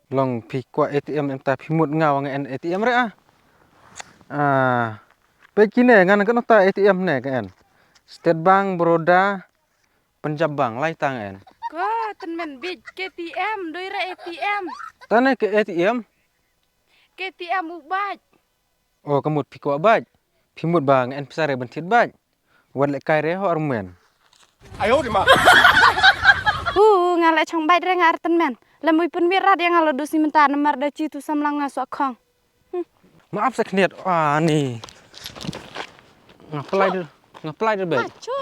Long pi kwa ATM entah pi mut ngau ngan ATM re ah. Pe kine ngan kan ta ATM ne kan. State Bank Baroda Punjab Bank lai tang en. Ko ten men big KTM doi ra ATM. Tane ke ATM. KTM ubaj. Oh kemut pi kwa baj. Pi mut bang en pesare bentit baj. Wan le kai re ho armen. Ayo di ma. Ngale chong baj re ngar ten men. Lemui pun virat yang ngalo dosi minta nomor da citu samlang ngasuk khong. Maaf sekniat. Nih. Ngaplai deh baj. Macu.